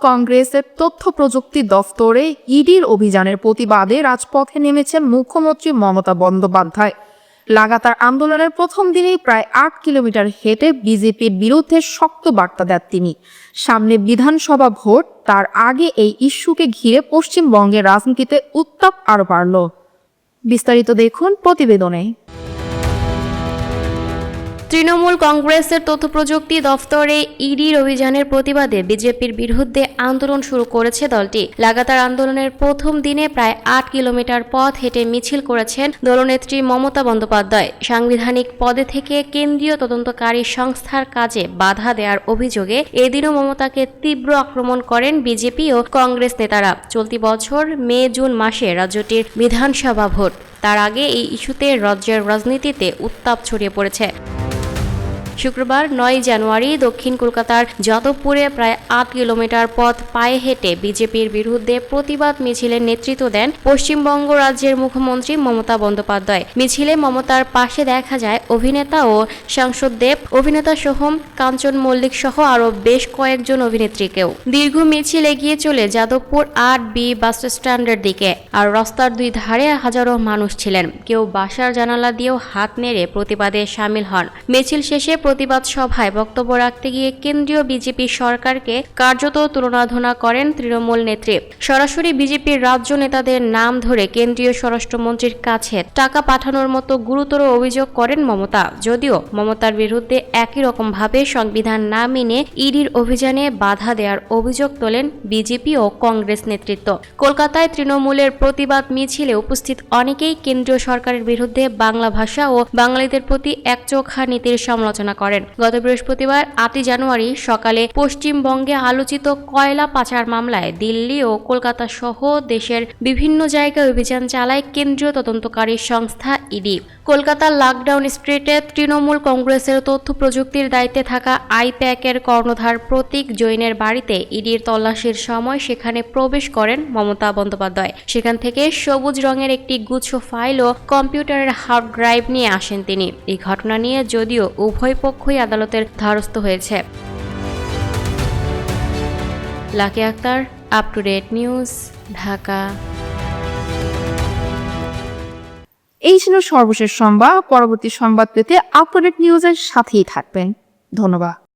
কংগ্রেসের তথ্য প্রযুক্তি দফতরে ইডির অভিযানের প্রতিবাদে রাজপথে নেমেছেন মুখ্যমন্ত্রী মমতা বন্দ্যোপাধ্যায়। লাগাতার আন্দোলনের প্রথম দিনেই প্রায় ৮ কিলোমিটার হেঁটে বিজেপির বিরুদ্ধে শক্ত বার্তা দেন তিনি। সামনে বিধানসভা ভোট, তার আগে এই ইস্যুকে ঘিরে পশ্চিমবঙ্গের রাজনীতিতে উত্তাপ আরও বাড়ল। বিস্তারিত দেখুন প্রতিবেদনে। তৃণমূল কংগ্রেসের তথ্য প্রযুক্তি দফতরে ইডির অভিযানের প্রতিবাদে বিজেপির বিরুদ্ধে আন্দোলন শুরু করেছে দলটি। লাগাতার আন্দোলনের প্রথম দিনে প্রায় ৮ কিলোমিটার পথ হেঁটে মিছিল করেছেন দলনেত্রী মমতা বন্দ্যোপাধ্যায়। সাংবিধানিক পদে থেকে কেন্দ্রীয় তদন্তকারী সংস্থার কাজে বাধা দেওয়ার অভিযোগে এদিনও মমতাকে তীব্র আক্রমণ করেন বিজেপি ও কংগ্রেস নেতারা। চলতি বছর মে-জুন মাসে রাজ্যটির বিধানসভা ভোট, তার আগে এই ইস্যুতে রাজ্যের রাজনীতিতে উত্তাপ ছড়িয়ে পড়েছে। শুক্রবার ৯ জানুয়ারি দক্ষিণ কলকাতার যাদবপুরে প্রায় ৮ কিলোমিটার পথ পায়ে হেঁটে বিজেপির বিরুদ্ধে প্রতিবাদ মিছিলের নেতৃত্ব দেন পশ্চিমবঙ্গ রাজ্যের মুখ্যমন্ত্রী মমতা বন্দ্যোপাধ্যায়। মিছিলে মমতার পাশে দেখা যায় অভিনেতা ও সাংসদ দেব, অভিনেতা সোহম, কাঞ্চন মল্লিক সহ আরও বেশ কয়েকজন অভিনেত্রীকেও। দীর্ঘ মিছিল এগিয়ে চলে যাদবপুর ৮B বাস স্ট্যান্ডের দিকে। আর রাস্তার দুই ধারে হাজারো মানুষ ছিলেন। কেউ বাসার জানালা দিয়েও হাত নেড়ে প্রতিবাদে সামিল হন। মিছিল শেষে প্রতিবাদ সভায় বক্তব্য রাখতে গিয়ে কেন্দ্রীয় বিজেপি সরকারকে কার্যত তুলনাধনা করেন তৃণমূল নেত্রী। সরাসরি বিজেপির রাজ্য নেতাদের নাম ধরে কেন্দ্রীয় স্বরাষ্ট্রমন্ত্রীর কাছে টাকা পাঠানোর মতো গুরুতর অভিযোগ করেন মমতা। যদিও মমতার বিরুদ্ধে একই রকমভাবে সংবিধান না মেনে ইডির অভিযানে বাধা দেওয়ার অভিযোগ তোলেন বিজেপি ও কংগ্রেস নেতৃত্ব। কলকাতায় তৃণমূলের প্রতিবাদ মিছিলে উপস্থিত অনেকেই কেন্দ্রীয় সরকারের বিরুদ্ধে বাংলা ভাষা ও বাঙালিদের প্রতি একচোখা নীতির সমালোচনা করেন। গত বৃহস্পতিবার ৮ জানুয়ারি সকালে পশ্চিমবঙ্গে আলোচিত কয়লা পাচার মামলায় দিল্লি ও কলকাতা সহ দেশের বিভিন্ন জায়গায় অভিযান চালায় কেন্দ্রীয় তদন্তকারী সংস্থা ইডি। কলকাতার লকডাউন স্ট্রিটে তৃণমূল কংগ্রেসের তথ্য প্রযুক্তির দায়িত্বে থাকা আইপ্যাকের কর্ণধার প্রতীক জৈনের বাড়িতে ইডির তল্লাশির সময় সেখানে প্রবেশ করেন মমতা বন্দ্যোপাধ্যায়। সেখান থেকে সবুজ রঙের একটি গুচ্ছ ফাইল ও কম্পিউটারের হার্ড ড্রাইভ নিয়ে আসেন তিনি। এই ঘটনা নিয়ে যদিও উভয় পক্ষই আদালতের দ্বারস্থ হয়েছে। Lucky Akter, up to date news, Dhaka. এই ছিল সর্বশেষ সংবাদ। পরবর্তী সংবাদ পেতে আপ টু ডেট নিউজের সাথেই থাকবেন। ধন্যবাদ।